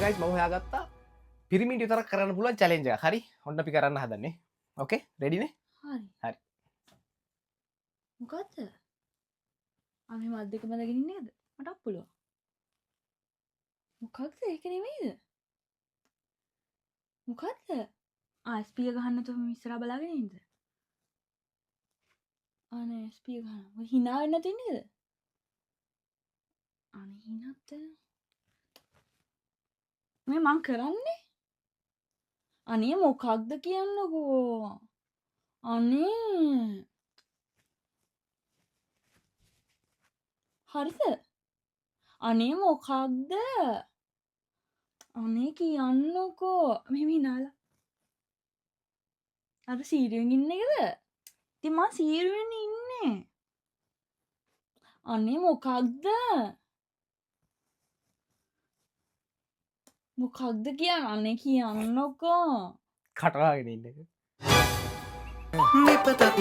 Guys මම හොයාගත්තා පිරිමින්ට විතරක් කරන්න පුළුවන් චැලෙන්ජ් එකක්. හරි. ඔන්න අපි කරන්න හදන්නේ. ඕකේ? රෙඩි නේ? හරි. හරි. මොකද්ද? අනේ මත් දෙක බඳගෙන ඉන්නේ නේද? මටත් පුළුවන්. මොකක්ද ඒක නෙමෙයිද? මොකද්ද? ස්පීකර් ගහන්න නැතුව මම ඉස්සරහා බලාගෙන ඉන්නද? අනේ ස්පීකර් ගහන්න. ඔය hina වෙන්නේ නැති නේද? අනේ hinaත් මේ මං කරන්නේ? අනේ මොකක්ද කියන්නකෝ. අනේ හරිද? අනේ මොකක්ද? අනේ කියන්නකෝ. මෙහෙම hinaලා. අර සීරියෙන් ඉන්න එකද? ඉතින් මං සීරියෙන් ඉන්නේ. අනේ මොකක්ද? මොකක්ද කියන්නේ කියන්නකෝ. කටවාගෙන ඉන්න එක. නිපතක්